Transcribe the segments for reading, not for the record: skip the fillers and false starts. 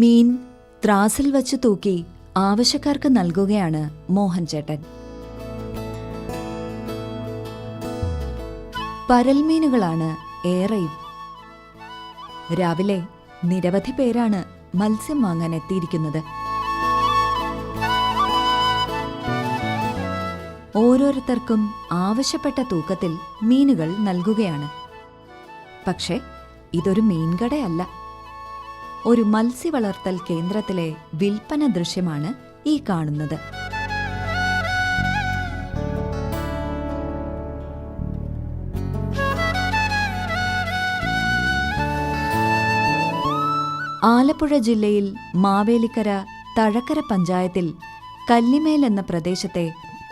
മീൻ ത്രാസിൽ വച്ച് തൂക്കി ആവശ്യക്കാർക്ക് നൽകുകയാണ് മോഹൻ ചേട്ടൻ. പരൽമീനുകളാണ് ഏറെയും. രാവിലെ നിരവധി പേരാണ് മത്സ്യം വാങ്ങാൻ എത്തിയിരിക്കുന്നത്. ഓരോരുത്തർക്കും ആവശ്യപ്പെട്ട തൂക്കത്തിൽ മീനുകൾ നൽകുകയാണ്. പക്ഷേ ഇതൊരു മീൻകടയല്ല, ഒരു മത്സ്യവളർത്തൽ കേന്ദ്രത്തിലെ വിൽപ്പന ദൃശ്യമാണ് ഈ കാണുന്നത്. ആലപ്പുഴ ജില്ലയിൽ മാവേലിക്കര തഴക്കര പഞ്ചായത്തിൽ കല്ലിമേൽ എന്ന പ്രദേശത്തെ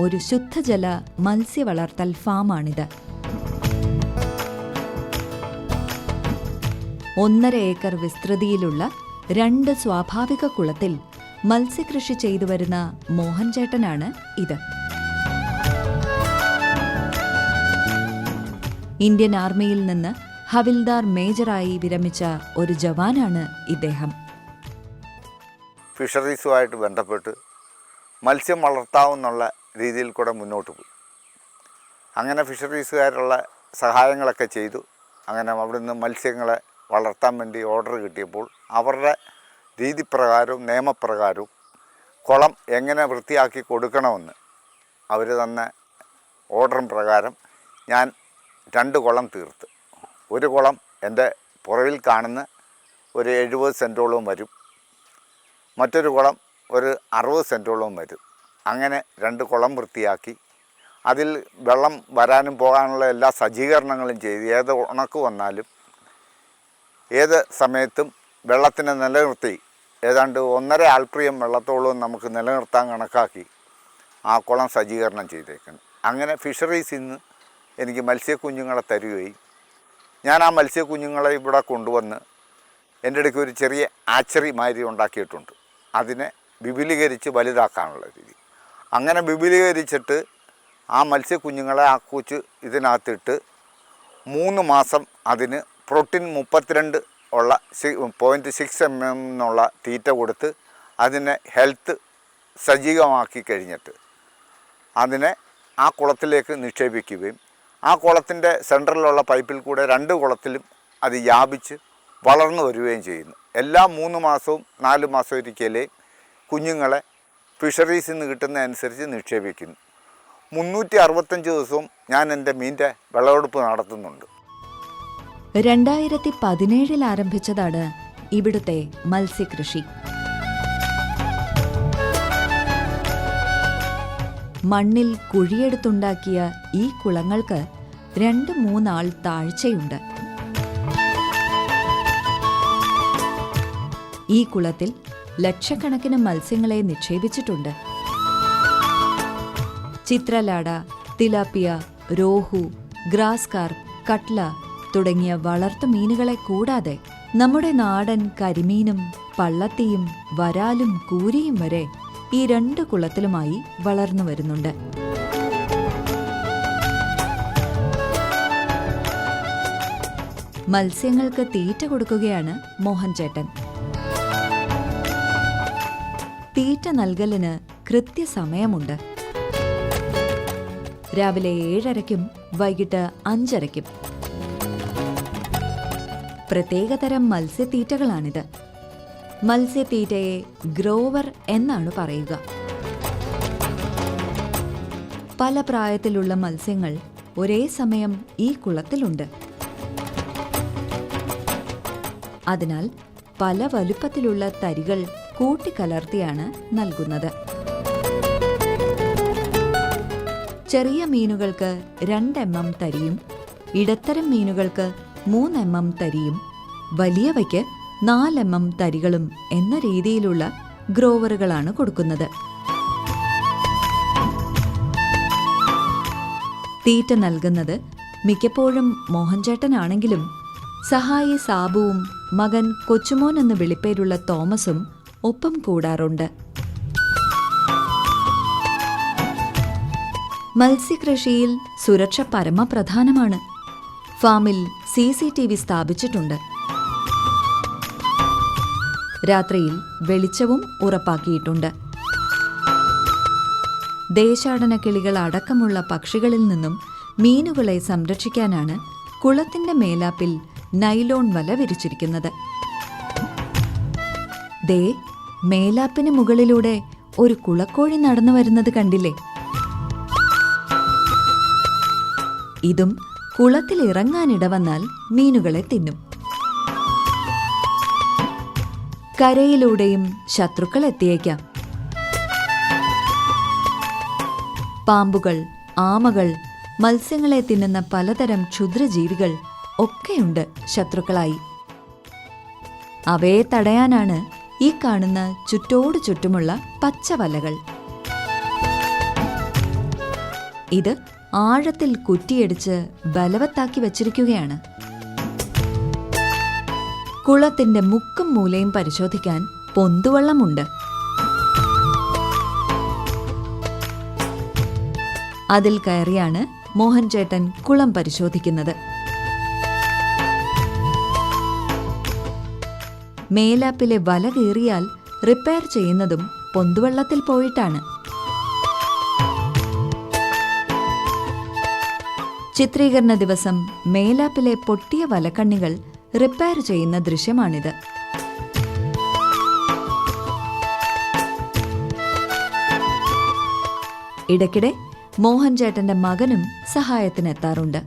ഒരു ശുദ്ധജല മത്സ്യവളർത്തൽ ഫാമാണിത്. 1.5 ഏക്കർ വിസ്തൃതിയിലുള്ള 2 സ്വാഭാവിക കുളത്തിൽ മത്സ്യകൃഷി ചെയ്തുവരുന്ന മോഹൻ ചേട്ടനാണ് ഇത്. ഇന്ത്യൻ ആർമിയിൽ നിന്ന് ഹവിൽദാർ മേജറായി വിരമിച്ച ഒരു ജവാനാണ് ഇദ്ദേഹം. ഫിഷറീസുമായിട്ട് ബന്ധപ്പെട്ട് മത്സ്യം വളർത്താവുന്നുള്ള രീതിയിൽ കൂടെ മുന്നോട്ട് പോയി. അങ്ങനെ ഫിഷറീസുകാരുള്ള സഹായങ്ങളൊക്കെ ചെയ്തു. അങ്ങനെ അവിടുന്ന് മത്സ്യങ്ങളെ വളർത്താൻ വേണ്ടി ഓർഡർ കിട്ടിയപ്പോൾ അവരുടെ രീതിപ്രകാരവും നിയമപ്രകാരവും കുളം എങ്ങനെ വൃത്തിയാക്കി കൊടുക്കണമെന്ന് അവർ തന്ന ഓർഡറും പ്രകാരം ഞാൻ 2 കുളം തീർത്ത്. ഒരു കുളം എൻ്റെ പുറവിൽ കാണുന്ന ഒരു 70 സെൻറ്റോളവും വരും, മറ്റൊരു കുളം ഒരു 60 സെൻറ്റോളവും വരും. അങ്ങനെ 2 കുളം വൃത്തിയാക്കി അതിൽ വെള്ളം വരാനും പോകാനുള്ള എല്ലാ സജ്ജീകരണങ്ങളും ചെയ്ത് ഏത് ഉണക്ക് വന്നാലും ഏത് സമയത്തും വെള്ളത്തിനെ നിലനിർത്തി ഏതാണ്ട് 1.5 ആൾപ്രിയം വെള്ളത്തോളം നമുക്ക് നിലനിർത്താൻ കണക്കാക്കി ആ കുളം സജ്ജീകരണം ചെയ്തേക്കുന്നു. അങ്ങനെ ഫിഷറീസിൽ നിന്ന് എനിക്ക് മത്സ്യക്കുഞ്ഞുങ്ങളെ തരികയും ഞാൻ ആ മത്സ്യക്കുഞ്ഞുങ്ങളെ ഇവിടെ കൊണ്ടുവന്ന് എൻ്റെ ഇടയ്ക്ക് ഒരു ചെറിയ ആച്ചറി മാതിരി ഉണ്ടാക്കിയിട്ടുണ്ട്. അതിനെ വിപുലീകരിച്ച് വലുതാക്കാനുള്ള രീതി. അങ്ങനെ വിപുലീകരിച്ചിട്ട് ആ മത്സ്യക്കുഞ്ഞുങ്ങളെ ആ കൂച്ച് ഇതിനകത്തിട്ട് 3 മാസം അതിന് പ്രോട്ടീൻ 32 ഉള്ള 0.6 mm എന്നുള്ള തീറ്റ കൊടുത്ത് അതിനെ ഹെൽത്ത് സജീവമാക്കി കഴിഞ്ഞിട്ട് അതിനെ ആ കുളത്തിലേക്ക് നിക്ഷേപിക്കുകയും ആ കുളത്തിൻ്റെ സെൻറ്ററിലുള്ള പൈപ്പിൽ കൂടെ 2 കുളത്തിലും അത് വ്യാപിച്ച് വളർന്നു വരികയും ചെയ്യുന്നു. എല്ലാ 3 മാസവും 4 മാസം ഒരിക്കലേ കുഞ്ഞുങ്ങളെ ഫിഷറീസിൽ നിന്ന് കിട്ടുന്ന അനുസരിച്ച് നിക്ഷേപിക്കുന്നു. 365 ദിവസവും ഞാൻ എൻ്റെ മീനിൻ്റെ വിളവെടുപ്പ് നടത്തുന്നുണ്ട്. 2017 ആരംഭിച്ചതാണ് ഇവിടുത്തെ മത്സ്യകൃഷി. മണ്ണിൽ കുഴിയെടുത്തുണ്ടാക്കിയ ഈ കുളങ്ങൾക്ക് 2-3 ആൾ താഴ്ചയുണ്ട്. ഈ കുളത്തിൽ ലക്ഷക്കണക്കിന് മത്സ്യങ്ങളെ നിക്ഷേപിച്ചിട്ടുണ്ട്. ചിത്രലാട, തിലാപ്പിയ, രോഹു, ഗ്രാസ് കാർപ്പ്, കട്ല തുടങ്ങിയ വളർത്തുമീനുകളെ കൂടാതെ നമ്മുടെ നാടൻ കരിമീനും പള്ളത്തിയും വരാലും കൂരിയും വരെ ഈ 2 കുളത്തിലുമായി വളർന്നു വരുന്നുണ്ട്. മത്സ്യങ്ങൾക്ക് തീറ്റ കൊടുക്കുകയാണ് മോഹൻ ചേട്ടൻ. തീറ്റ നൽകലിന് കൃത്യസമയമുണ്ട്. രാവിലെ 7:30-ക്കും വൈകിട്ട് 5:30-ക്കും. പ്രത്യേകതരം മത്സ്യത്തീറ്റകളാണിത്. മത്സ്യത്തീറ്റയെ ഗ്രോവർ എന്നാണ് പറയുക. പല പ്രായത്തിലുള്ള മത്സ്യങ്ങൾ ഒരേ സമയം ഈ കുളത്തിലുണ്ട്. അതിനാൽ പല വലുപ്പത്തിലുള്ള തരികൾ കൂട്ടിക്കലർത്തിയാണ് നൽകുന്നത്. ചെറിയ മീനുകൾക്ക് 2 mm തരിയും ഇടത്തരം മീനുകൾക്ക് 3 mm തരിയും വലിയവയ്ക്ക് 4 mm തരികളും എന്ന രീതിയിലുള്ള ഗ്രോവറുകളാണ് കൊടുക്കുന്നത്. തീറ്റ നൽകുന്നത് മിക്കപ്പോഴും മോഹൻചേട്ടനാണെങ്കിലും സഹായി സാബുവും മകൻ കൊച്ചുമോൻ എന്ന് വിളിപ്പേരുള്ള തോമസും ഒപ്പം കൂടാറുണ്ട്. മത്സ്യകൃഷിയിൽ സുരക്ഷ പരമപ്രധാനമാണ്. ഫാമിൽ CCTV സ്ഥാപിച്ചിട്ടുണ്ട്. രാത്രിയിൽ വെളിച്ചവും ഉറപ്പാക്കിയിട്ടുണ്ട്. ദേശാടന കിളികൾ അടക്കമുള്ള പക്ഷികളിൽ നിന്നും മീനുകളെ സംരക്ഷിക്കാനാണ് കുളത്തിന്റെ മേലാപ്പിൽ നൈലോൺ വല വിരിച്ചിരിക്കുന്നത്. ദേ, മേലാപ്പിന് മുകളിലൂടെ ഒരു കുളക്കോഴി നടന്നു വരുന്നത് കണ്ടില്ലേ? ഇതും കുളത്തിൽ ഇറങ്ങാനിട വന്നാൽ മീനുകളെ തിന്നും. കരയിലൂടെയും ശത്രുക്കൾ എത്തിയേക്കാം. പാമ്പുകൾ, ആമകൾ, മത്സ്യങ്ങളെ തിന്നുന്ന പലതരം ക്ഷുദ്രജീവികൾ ഒക്കെയുണ്ട് ശത്രുക്കളായി. അവയെ തടയാനാണ് ഈ കാണുന്ന ചുറ്റോടു ചുറ്റുമുള്ള പച്ചവലകൾ. ഇത് ആഴത്തിൽ കുറ്റിയടിച്ച് ബലവത്താക്കി വച്ചിരിക്കുകയാണ്. കുളത്തിന്റെ മുക്കും മൂലയും പരിശോധിക്കാൻ പൊന്തുവള്ളമുണ്ട്. അതിൽ കയറിയാണ് മോഹൻചേട്ടൻ കുളം പരിശോധിക്കുന്നത്. മേലാപ്പിലെ വല കീറിയാൽ റിപ്പയർ ചെയ്യുന്നതും പൊന്തുവള്ളത്തിൽ പോയിട്ടാണ്. ചിത്രീകരണ ദിവസം മേലാപ്പിലെ പൊട്ടിയ വലക്കണ്ണികൾ റിപ്പയർ ചെയ്യുന്ന ദൃശ്യമാണിത്. ഇടയ്ക്കിടെ മോഹൻചേട്ടന്റെ മകനും സഹായത്തിനെത്താറുണ്ട്.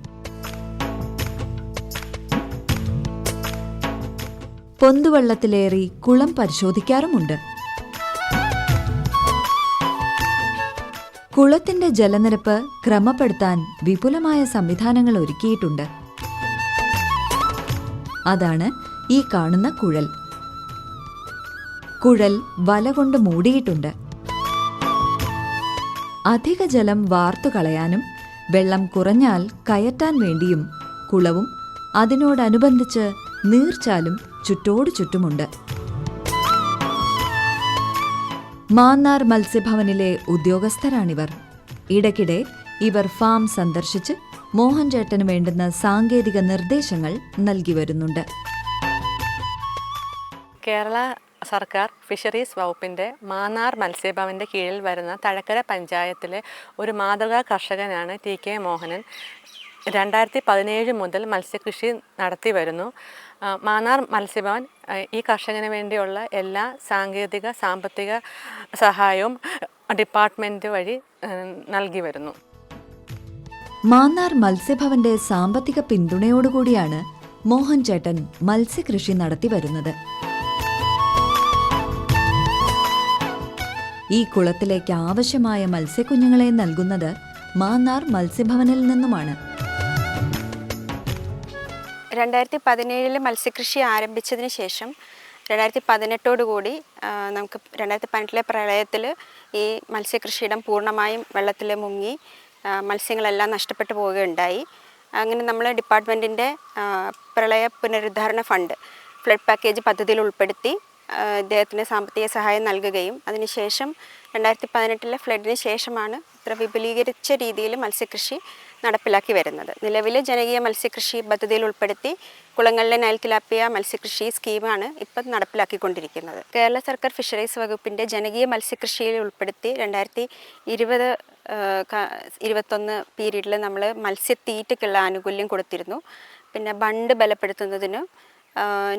പൊന്തുവള്ളത്തിലേറി കുളം പരിശോധിക്കാറുമുണ്ട്. കുളത്തിന്റെ ജലനിരപ്പ് ക്രമപ്പെടുത്താൻ വിപുലമായ സംവിധാനങ്ങൾ ഒരുക്കിയിട്ടുണ്ട്. അതാണ് ഈ കാണുന്ന കുഴൽ. കുഴൽ വല കൊണ്ട് മൂടിയിട്ടുണ്ട്. അധിക ജലം വാർത്തുകളയാനും വെള്ളം കുറഞ്ഞാൽ കയറ്റാൻ വേണ്ടിയും കുളവും അതിനോടനുബന്ധിച്ച് നീർച്ചാലും ചുറ്റോടു ചുറ്റുമുണ്ട്. മാന്നാർ മത്സ്യഭവനിലെ ഉദ്യോഗസ്ഥരാണിവർ. ഇടയ്ക്കിടെ ഇവർ ഫാം സന്ദർശിച്ച് മോഹൻചേട്ടന് വേണ്ടുന്ന സാങ്കേതിക നിർദ്ദേശങ്ങൾ നൽകി വരുന്നുണ്ട്. കേരള സർക്കാർ ഫിഷറീസ് വകുപ്പിൻ്റെ മാന്നാർ മത്സ്യഭവൻ്റെ കീഴിൽ വരുന്ന തഴക്കര പഞ്ചായത്തിലെ ഒരു മാതൃകാ കർഷകനാണ് TK മോഹനൻ. 2017 മുതൽ മത്സ്യകൃഷി നടത്തി വരുന്നു. മാന്നാർ മത്സ്യഭവൻ ഈ കർഷകന് വേണ്ടിയുള്ള എല്ലാ സാങ്കേതിക സാമ്പത്തിക സഹായവും ഡിപ്പാർട്ട്മെൻറ്റ് വഴി നൽകി വരുന്നു. മാന്നാർ മത്സ്യഭവന്റെ സാമ്പത്തിക പിന്തുണയോടുകൂടിയാണ് മോഹൻചേട്ടൻ മത്സ്യകൃഷി നടത്തി വരുന്നത്. ഈ കുളത്തിലേക്ക് ആവശ്യമായ മത്സ്യക്കുഞ്ഞുങ്ങളെ നൽകുന്നത് മാന്നാർ മത്സ്യഭവനിൽ നിന്നുമാണ്. 2017 മത്സ്യകൃഷി ആരംഭിച്ചതിന് ശേഷം 2018 നമുക്ക് 2018 പ്രളയത്തിൽ ഈ മത്സ്യകൃഷിയിടം പൂർണ്ണമായും വെള്ളത്തിൽ മുങ്ങി മത്സ്യങ്ങളെല്ലാം നഷ്ടപ്പെട്ടു പോവുകയുണ്ടായി. അങ്ങനെ നമ്മൾ ഡിപ്പാർട്ട്മെൻറ്റിൻ്റെ പ്രളയ പുനരുദ്ധാരണ ഫണ്ട് ഫ്ലഡ് പാക്കേജ് പദ്ധതിയിൽ ഉൾപ്പെടുത്തി ഇദ്ദേഹത്തിന് സാമ്പത്തിക സഹായം നൽകുകയും അതിനുശേഷം 2018 ഫ്ലഡിന് ശേഷമാണ് ഇത്ര വിപുലീകരിച്ച രീതിയിൽ മത്സ്യകൃഷി നടപ്പിലാക്കി വരുന്നത്. നിലവിൽ ജനകീയ മത്സ്യകൃഷി പദ്ധതിയിൽ ഉൾപ്പെടുത്തി കുളങ്ങളിലെ നൈൽ തിലാപ്പിയ മത്സ്യകൃഷി സ്കീമാണ് ഇപ്പം നടപ്പിലാക്കിക്കൊണ്ടിരിക്കുന്നത്. കേരള സർക്കാർ ഫിഷറീസ് വകുപ്പിൻ്റെ ജനകീയ മത്സ്യകൃഷിയിൽ ഉൾപ്പെടുത്തി 2020-21 പീരീഡിൽ നമ്മൾ മത്സ്യത്തീറ്റയ്ക്കുള്ള ആനുകൂല്യം കൊടുത്തിരുന്നു. പിന്നെ ബണ്ട് ബലപ്പെടുത്തുന്നതിനും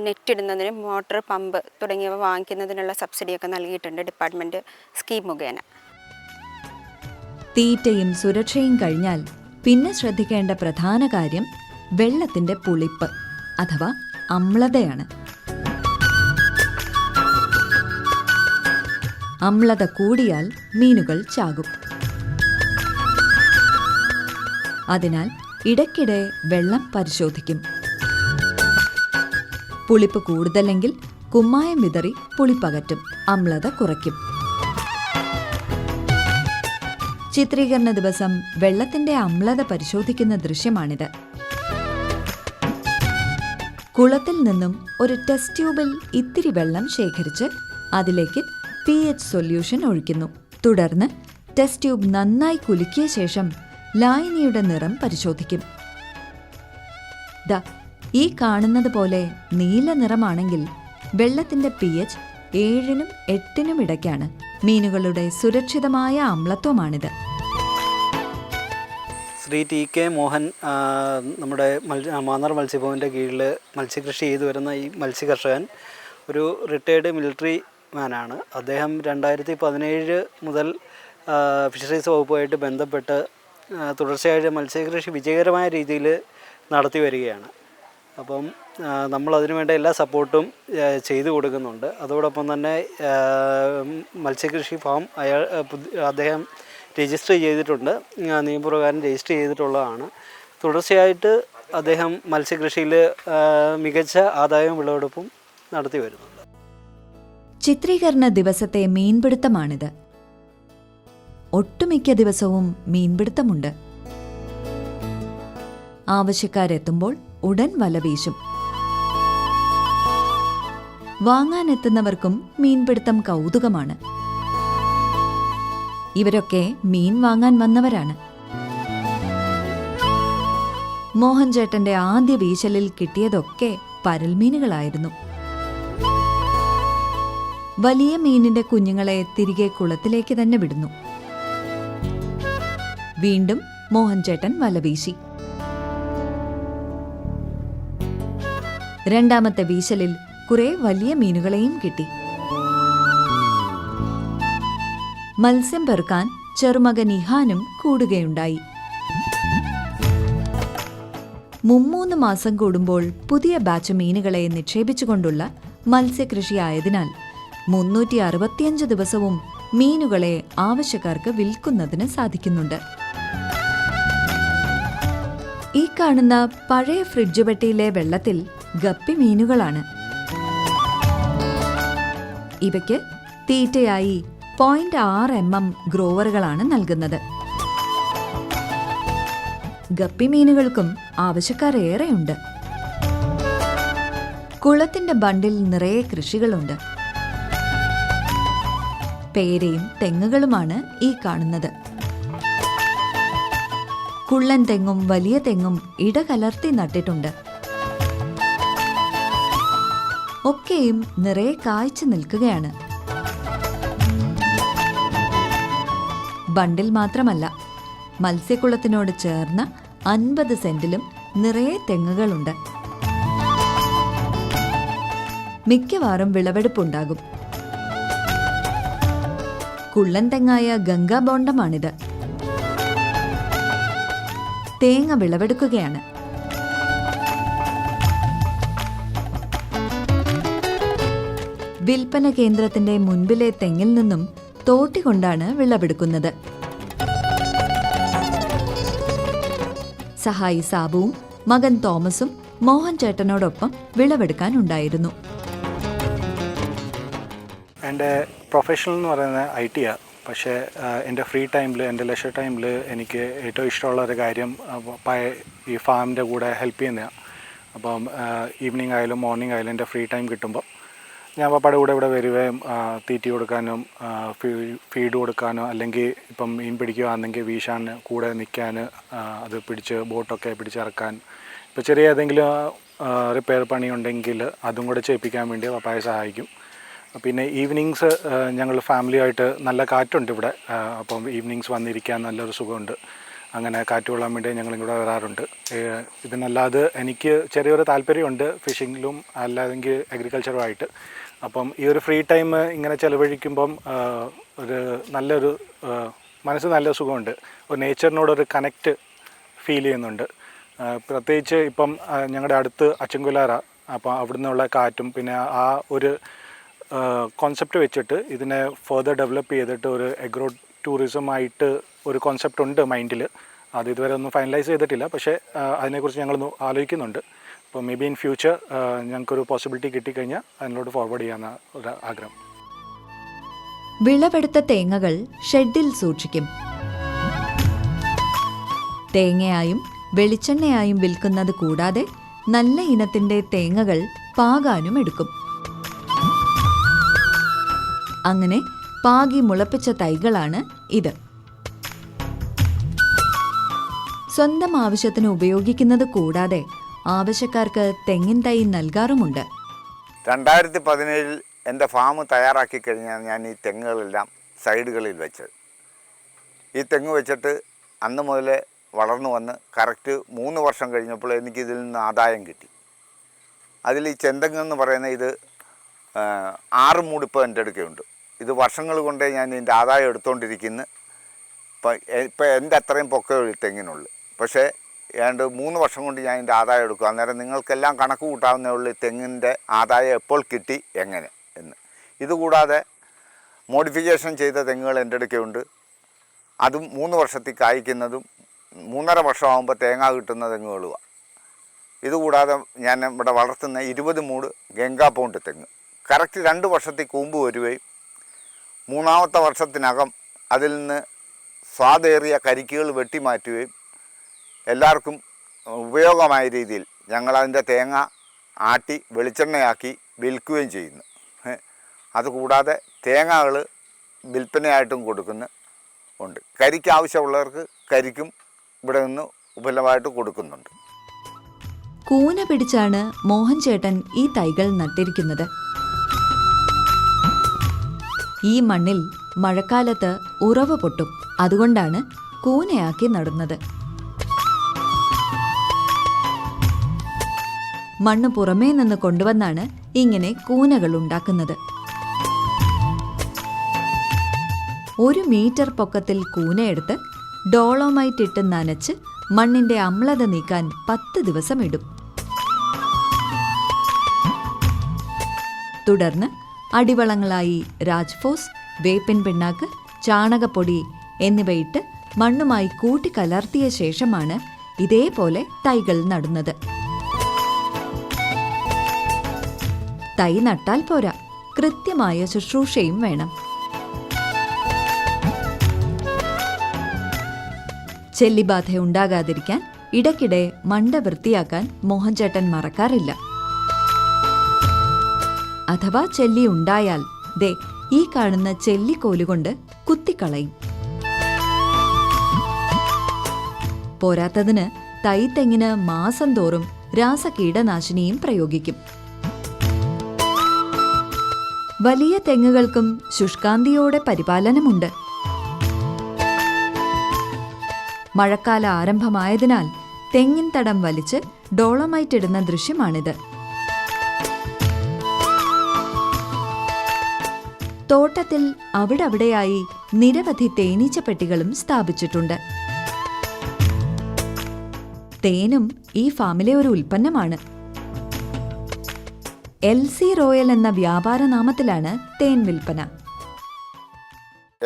നെറ്റിടുന്നതിനും മോട്ടോർ, പമ്പ് തുടങ്ങിയവ വാങ്ങിക്കുന്നതിനുള്ള സബ്സിഡിയൊക്കെ നൽകിയിട്ടുണ്ട് ഡിപ്പാർട്ട്മെൻറ്റ് സ്കീം മുഖേന. തീറ്റയും സുരക്ഷയും കഴിഞ്ഞാൽ പിന്നെ ശ്രദ്ധിക്കേണ്ട പ്രധാന കാര്യം വെള്ളത്തിന്റെ പുളിപ്പ് അഥവാ അമ്ലതയാണ്. അമ്ലത കൂടിയാൽ മീനുകൾ ചാകും. അതിനാൽ ഇടയ്ക്കിടെ വെള്ളം പരിശോധിക്കും. പുളിപ്പ് കൂടുതലെങ്കിൽ കുമ്മായം വിതറി പുളിപ്പകറ്റും, അമ്ലത കുറയ്ക്കും. ചിത്രീകരണ ദിവസം വെള്ളത്തിന്റെ അമ്ലത പരിശോധിക്കുന്ന ദൃശ്യമാണിത്. കുളത്തിൽ നിന്നും ഒരു ടെസ്റ്റ് ട്യൂബിൽ ഇത്തിരി വെള്ളം ശേഖരിച്ച് അതിലേക്ക് pH സൊല്യൂഷൻ ഒഴിക്കുന്നു. തുടർന്ന് ടെസ്റ്റ് ട്യൂബ് നന്നായി കുലുക്കിയ ശേഷം ലായനിയുടെ നിറം പരിശോധിക്കും. ദാ ഈ കാണുന്നത് പോലെ നീല നിറമാണെങ്കിൽ വെള്ളത്തിന്റെ pH 7-നും 8-നും ഇടയ്ക്കാണ്. മീനുകളുടെ സുരക്ഷിതമായ അമ്ലത്വമാണിത്. ശ്രീ TK മോഹൻ നമ്മുടെ മാന്നാർ മത്സ്യഭവൻ്റെ കീഴിൽ മത്സ്യകൃഷി ചെയ്തു വരുന്ന ഈ മത്സ്യകർഷകൻ ഒരു റിട്ടയേർഡ് മിലിറ്ററി മാനാണ്. അദ്ദേഹം 2017 മുതൽ ഫിഷറീസ് വകുപ്പുമായിട്ട് ബന്ധപ്പെട്ട് തുടർച്ചയായിട്ട് മത്സ്യകൃഷി വിജയകരമായ രീതിയിൽ നടത്തി വരികയാണ്. അപ്പം നമ്മളതിനു വേണ്ട എല്ലാ സപ്പോർട്ടും ചെയ്തു കൊടുക്കുന്നുണ്ട്. അതോടൊപ്പം തന്നെ മത്സ്യകൃഷി ഫാം അദ്ദേഹം രജിസ്റ്റർ ചെയ്തിട്ടുണ്ട്, നിയമപ്രകാരം രജിസ്റ്റർ ചെയ്തിട്ടുള്ളതാണ്. തുടർച്ചയായിട്ട് അദ്ദേഹം മത്സ്യകൃഷിയിൽ മികച്ച ആദായവും വിളവെടുപ്പും നടത്തി വരുന്നുണ്ട്. ചിത്രീകരണ ദിവസത്തെ മീൻപിടുത്തമാണിത്. ഒട്ടുമിക്ക ദിവസവും മീൻപിടുത്തമുണ്ട്. ആവശ്യക്കാരെത്തുമ്പോൾ ഉടൻ വല വീശും. വാങ്ങാനെത്തുന്നവർക്കും മീൻപിടുത്തം കൗതുകമാണ്. ഇവരൊക്കെ മീൻ വാങ്ങാൻ വന്നവരാണ്. മോഹൻ ചേട്ടന്റെ ആദ്യ വീശലിൽ കിട്ടിയതൊക്കെ പരൽമീനുകളായിരുന്നു. വലിയ മീനിന്റെ കുഞ്ഞുങ്ങളെ തിരികെ കുളത്തിലേക്ക് തന്നെ വിടുന്നു. വീണ്ടും മോഹൻ ചേട്ടൻ വല വീശി. രണ്ടാമത്തെ വീശലിൽ കുറെ വലിയ മീനുകളെയും കിട്ടി. മത്സ്യം പെറുക്കാൻ ചെറുമകൻ ഇഹാനും കൂടുകയുണ്ടായി. 3 മാസം കൂടുമ്പോൾ പുതിയ ബാച്ച് മീനുകളെ നിക്ഷേപിച്ചുകൊണ്ടുള്ള മത്സ്യകൃഷി ആയതിനാൽ 365 ദിവസവും മീനുകളെ ആവശ്യക്കാർക്ക് വിൽക്കുന്നതിന് സാധിക്കുന്നുണ്ട്. ഈ കാണുന്ന പഴയ ഫ്രിഡ്ജ് പെട്ടിയിലെ വെള്ളത്തിൽ ഗപ്പി മീനുകളാണ്. ഇവയ്ക്ക് തീറ്റയായി 0.6 mm ഗ്രോവറുകളാണ് നൽകുന്നത്. ഗപ്പി മീനുകൾക്കും ആവശ്യക്കാരേറെയുണ്ട്. കുളത്തിന്റെ ബണ്ടിൽ നിറയെ കൃഷികളുണ്ട്. പേരയും തെങ്ങുകളുമാണ് ഈ കാണുന്നത്. കുള്ളൻ തെങ്ങും വലിയ തെങ്ങും ഇടകലർത്തി നട്ടിട്ടുണ്ട്. ഒക്കെയും നിറയെ കായ്ച്ചു നിൽക്കുകയാണ്. ബണ്ടിൽ മാത്രമല്ല, മത്സ്യക്കുളത്തിനോട് ചേർന്ന 50 സെന്റിലും നിറയെ തെങ്ങുകളുണ്ട്. മിക്കവാറും വിളവെടുപ്പുണ്ടാകും. കുള്ളൻ തെങ്ങായ ഗംഗാബോണ്ടമാണിത്. തേങ്ങ വിളവെടുക്കുകയാണ്. വിൽപ്പന കേന്ദ്രത്തിന്റെ മുൻപിലെ തെങ്ങിൽ നിന്നും തോട്ടികൊണ്ടാണ് വിളവെടുക്കുന്നത്. സഹായി സാബുവും മകൻ തോമസും മോഹൻ ചേട്ടനോടൊപ്പം വിളവെടുക്കാനുണ്ടായിരുന്നു. എൻ്റെ പ്രൊഫഷണൽ എന്ന് പറയുന്നത് IT-ആണ്. പക്ഷേ എൻ്റെ ഫ്രീ ടൈമിൽ, എൻ്റെ ലെഷർ ടൈമിൽ എനിക്ക് ഏറ്റവും ഇഷ്ടമുള്ള ഒരു കാര്യം ഈ ഫാമിൻ്റെ കൂടെ ഹെൽപ്പ് ചെയ്യുന്നതാണ്. അപ്പം ഈവനിങ് ആയാലും മോർണിംഗ് ആയാലും എൻ്റെ ഫ്രീ ടൈം കിട്ടുമ്പോൾ ഞാൻ പപ്പയുടെ കൂടെ ഇവിടെ വരികയും തീറ്റി കൊടുക്കാനും ഫീഡ് കൊടുക്കാനോ, അല്ലെങ്കിൽ ഇപ്പം മീൻ പിടിക്കുകയാണെങ്കിൽ വീശാൻ കൂടെ നിൽക്കാൻ, അത് പിടിച്ച് ബോട്ടൊക്കെ പിടിച്ചിറക്കാൻ, ഇപ്പോൾ ചെറിയ ഏതെങ്കിലും റിപ്പയർ പണി ഉണ്ടെങ്കിൽ അതും കൂടെ ചെയ്യിപ്പിക്കാൻ വേണ്ടി പപ്പായെ സഹായിക്കും. പിന്നെ ഈവനിങ്സ് ഞങ്ങൾ ഫാമിലിയായിട്ട് നല്ല കാറ്റുണ്ട് ഇവിടെ. അപ്പം ഈവനിങ്സ് വന്നിരിക്കാൻ നല്ലൊരു സുഖമുണ്ട്. അങ്ങനെ കാറ്റ് കൊള്ളാൻ വേണ്ടി ഞങ്ങളിവിടെ വരാറുണ്ട്. ഇതിനല്ലാതെ എനിക്ക് ചെറിയൊരു താല്പര്യമുണ്ട് ഫിഷിങ്ങിലും അല്ലാതെങ്കിൽ അഗ്രികൾച്ചറുമായിട്ട്. അപ്പം ഈ ഒരു ഫ്രീ ടൈം ഇങ്ങനെ ചിലവഴിക്കുമ്പം ഒരു നല്ലൊരു മനസ്സ് നല്ല സുഖമുണ്ട്. ഒരു നേച്ചറിനോടൊരു കണക്റ്റ് ഫീൽ ചെയ്യുന്നുണ്ട്. പ്രത്യേകിച്ച് ഇപ്പം ഞങ്ങളുടെ അടുത്ത് അച്ചൻകുലാറ. അപ്പോൾ അവിടെ നിന്നുള്ള കാറ്റും പിന്നെ ആ ഒരു കോൺസെപ്റ്റ് വെച്ചിട്ട് ഇതിനെ ഫർദർ ഡെവലപ്പ് ചെയ്തിട്ട് ഒരു എഗ്രോ ടൂറിസമായിട്ട് ഒരു കോൺസെപ്റ്റ് ഉണ്ട് മൈൻഡിൽ. അത് ഇതുവരെ ഒന്നും ഫൈനലൈസ് ചെയ്തിട്ടില്ല, പക്ഷേ അതിനെക്കുറിച്ച് ഞങ്ങൾ ആലോചിക്കുന്നുണ്ട്. അപ്പോൾ മേ ബി ഇൻ ഫ്യൂച്ചർ ഞങ്ങൾക്കൊരു പോസിബിലിറ്റി കിട്ടിക്കഴിഞ്ഞാൽ അതിനോട് ഫോർവേഡ് ചെയ്യാമെന്ന ഒരു ആഗ്രഹം. വിളവെടുത്ത തേങ്ങകൾ ഷെഡിൽ സൂക്ഷിക്കും. തേങ്ങയായും വെളിച്ചെണ്ണയായും വിൽക്കുന്നത് കൂടാതെ നല്ല ഇനത്തിന്റെ തേങ്ങകൾ പാകാനും എടുക്കും. അങ്ങനെ പാകി മുളപ്പിച്ച തൈകളാണ് ഇത്. സ്വന്തം ആവശ്യത്തിന് ഉപയോഗിക്കുന്നത് കൂടാതെ ആവശ്യക്കാർക്ക് തെങ്ങിൻ തൈ നൽകാറുമുണ്ട്. 2017 എൻ്റെ ഫാം തയ്യാറാക്കി കഴിഞ്ഞാൽ ഞാൻ ഈ തെങ്ങുകളെല്ലാം സൈഡുകളിൽ വെച്ചത്. ഈ തെങ്ങ് വെച്ചിട്ട് അന്ന് മുതലേ വളർന്നു വന്ന് കറക്റ്റ് 3 വർഷം കഴിഞ്ഞപ്പോൾ എനിക്കിതിൽ നിന്ന് ആദായം കിട്ടി. അതിൽ ഈ ചെന്തെങ്ങെന്ന് പറയുന്ന ഇത് 6 മൂട് ഇപ്പോൾ എൻ്റെ അടുക്കയുണ്ട്. ഇത് വർഷങ്ങൾ കൊണ്ടേ ഞാൻ ഇതിൻ്റെ ആദായം എടുത്തുകൊണ്ടിരിക്കുന്നു. ഇപ്പം എൻ്റെ അത്രയും പൊക്കമേ തെങ്ങിനുള്ളൂ. പക്ഷേ ഏതാണ്ട് 3 വർഷം കൊണ്ട് ഞാൻ ഇതിൻ്റെ ആദായം എടുക്കും. അന്നേരം നിങ്ങൾക്കെല്ലാം കണക്ക് കൂട്ടാവുന്നേ ഉള്ളൂ തെങ്ങിൻ്റെ ആദായം എപ്പോൾ കിട്ടി എങ്ങനെ എന്ന്. ഇതുകൂടാതെ മോഡിഫിക്കേഷൻ ചെയ്ത തെങ്ങുകൾ എൻ്റെ അടുക്കയുണ്ട്. അതും 3 വർഷത്തിൽ കായ്ക്കുന്നതും 3.5 വർഷമാകുമ്പോൾ തേങ്ങ കിട്ടുന്ന തെങ്ങുകളുമാണ്. ഇതുകൂടാതെ ഞാൻ ഇവിടെ വളർത്തുന്ന 20 മൂട് ഗംഗാപോണ്ട് തെങ്ങ് കറക്റ്റ് 2 വർഷത്തിൽ കൂമ്പ് വരികയും 3-ാമത്തെ വർഷത്തിനകം അതിൽ നിന്ന് സ്വാദേറിയ കരിക്കുകൾ വെട്ടിമാറ്റുകയും എല്ലാവർക്കും ഉപയോഗമായ രീതിയിൽ ഞങ്ങളതിൻ്റെ തേങ്ങ ആട്ടി വെളിച്ചെണ്ണയാക്കി വിൽക്കുകയും ചെയ്യുന്നു. അതുകൂടാതെ തേങ്ങകൾ വിൽപ്പനയായിട്ടും കൊടുക്കുന്നുണ്ട്. കരിക്ക് ആവശ്യമുള്ളവർക്ക് കരിക്കും ഇവിടെ നിന്ന് ഉപലഭമായിട്ട് കൊടുക്കുന്നുണ്ട്. കൂന പിടിച്ചാണ് മോഹൻ ചേട്ടൻ ഈ തൈകൾ നട്ടിരിക്കുന്നത്. ഈ മണ്ണിൽ മഴക്കാലത്ത് ഉറവ് പൊട്ടും. അതുകൊണ്ടാണ് കൂനയാക്കി നടുന്നത്. മണ്ണ് പുറമേ നിന്ന് കൊണ്ടുവന്നാണ് ഇങ്ങനെ കൂനകൾ ഉണ്ടാക്കുന്നത്. 1 മീറ്റർ പൊക്കത്തിൽ കൂനയെടുത്ത് ഡോളോമൈറ്റ് ഇട്ട് നനച്ച് മണ്ണിന്റെ അമ്ലത നീക്കാൻ 10 ദിവസം ഇടും. തുടർന്ന് അടിവളങ്ങളായി രാജ്ഫോസ്, വേപ്പിൻ പിണ്ണാക്ക്, ചാണകപ്പൊടി എന്നിവയിട്ട് മണ്ണുമായി കൂട്ടിക്കലർത്തിയ ശേഷമാണ് ഇതേപോലെ തൈകൾ നടുന്നത്. തൈ നട്ടാൽ പോരാ, കൃത്യമായ ശുശ്രൂഷയും വേണം. ചെല്ലിബാധ ഉണ്ടാകാതിരിക്കാൻ ഇടയ്ക്കിടെ മണ്ട വൃത്തിയാക്കാൻ മോഹൻചേട്ടൻ മറക്കാറില്ല. അഥവാ ചെല്ലി ഉണ്ടായാൽ ദേ ഈ കാണുന്ന ചെല്ലിക്കോലുകൊണ്ട് കുത്തിക്കളയും. പോരാത്തതിന് തൈത്തെങ്ങിന് മാസം തോറും രാസകീടനാശിനിയും പ്രയോഗിക്കും. വലിയ തെങ്ങുകൾക്കും ശുഷ്കാന്തിയോടെ പരിപാലനമുണ്ട്. മഴക്കാല ആരംഭമായതിനാൽ തെങ്ങിൻ തടം വലിച്ച് ഡോളമൈറ്റ് ഇടുന്ന ദൃശ്യമാണിത്. തോട്ടത്തിൽ അവിടവിടെയായി നിരവധി തേനീച്ചപ്പെട്ടികളും സ്ഥാപിച്ചിട്ടുണ്ട്. തേനും ഈ ഫാമിലെ ഒരു ഉൽപ്പന്നമാണ്. LC റോയൽ എന്ന വ്യാപാര നാമത്തിലാണ് തേൻ വിൽപ്പന.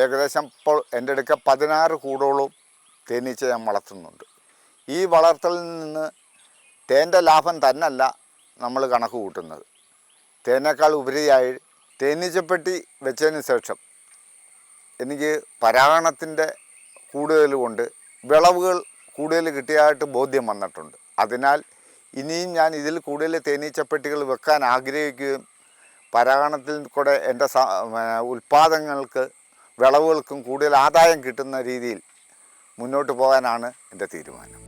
ഏകദേശം ഇപ്പോൾ എൻ്റെ അടുക്ക 16 കൂടോളം തേനീച്ച ഞാൻ വളർത്തുന്നുണ്ട്. ഈ വളർത്തലിൽ നിന്ന് തേൻ്റെ ലാഭം തന്നല്ല നമ്മൾ കണക്ക് കൂട്ടുന്നത്. തേനേക്കാൾ ഉപരിയായി തേനീച്ചപ്പെട്ടി വെച്ചതിന് ശേഷം എനിക്ക് പരാഗണത്തിൻ്റെ കൂടുതൽ കൊണ്ട് വിളവുകൾ കൂടുതൽ കിട്ടിയതായിട്ട് ബോധ്യം വന്നിട്ടുണ്ട്. അതിനാൽ ഇനിയും ഞാൻ ഇതിൽ കൂടുതൽ തേനീച്ചപ്പെട്ടികൾ വെക്കാൻ ആഗ്രഹിക്കുകയും പരാഗണത്തിൽ കൂടെ എൻ്റെ ഉൽപ്പാദനങ്ങൾക്ക് വിളവുകൾക്കും കൂടുതൽ ആദായം കിട്ടുന്ന രീതിയിൽ മുന്നോട്ട് പോകാനാണ് എൻ്റെ തീരുമാനം.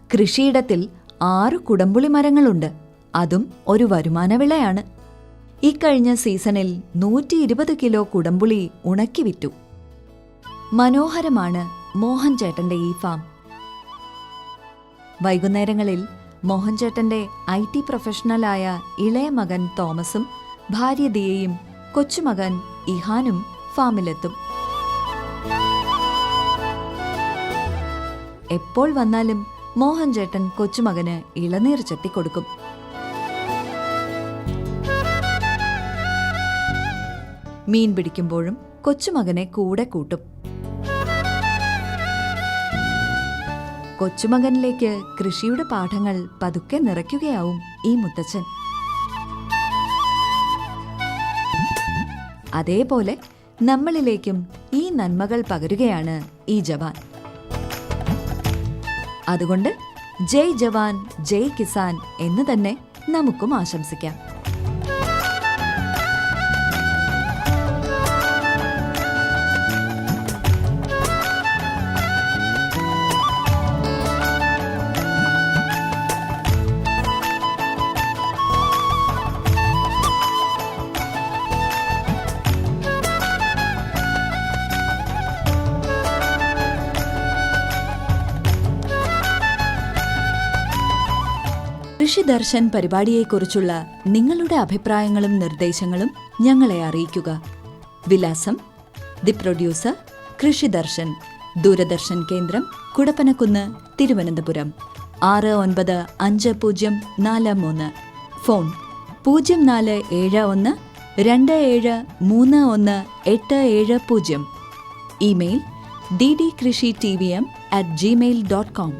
കൃഷിയിടത്തിൽ 6 കുടംപുളി മരങ്ങളുണ്ട്. അതും ഒരു വരുമാന വിളയാണ്. ഇക്കഴിഞ്ഞ സീസണിൽ 120 കിലോ കുടംപുളി ഉണക്കി വിറ്റു. മനോഹരമാണ് മോഹൻ ചേട്ടന്റെ ഈ ഫാം. വൈകുന്നേരങ്ങളിൽ മോഹൻ ചേട്ടന്റെ IT പ്രൊഫഷണലായ ഇളയ മകൻ തോമസും ഭാര്യ ദിയയും കൊച്ചുമകൻ ഇഹാനും ഫാമിലെത്തും. എപ്പോൾ വന്നാലും മോഹൻ ചേട്ടൻ കൊച്ചുമകന് ഇളനീർ ചെത്തിക്കൊടുക്കും. മീൻ പിടിക്കുമ്പോഴും കൊച്ചുമകനെ കൂടെ കൂട്ടും. കൊച്ചുമകനിലേക്ക് കൃഷിയുടെ പാഠങ്ങൾ പതുക്കെ നിറയ്ക്കുകയാവും ഈ മുത്തച്ഛൻ. അതേപോലെ നമ്മളിലേക്കും ഈ നന്മകൾ പകരുകയാണ് ഈ ജവാൻ. അതുകൊണ്ട് ജയ് ജവാൻ ജയ് കിസാൻ എന്ന് തന്നെ നമുക്കും ആശംസിക്കാം. കൃഷി ദർശൻ പരിപാടിയെക്കുറിച്ചുള്ള നിങ്ങളുടെ അഭിപ്രായങ്ങളും നിർദ്ദേശങ്ങളും ഞങ്ങളെ അറിയിക്കുക. വിലാസം: ദി പ്രൊഡ്യൂസർ, കൃഷി ദർശൻ, ദൂരദർശൻ കേന്ദ്രം, Kudappanakunnu, Thiruvananthapuram 695043. Phone 0471 27318770. Email ddkrishitvm@gmail.com.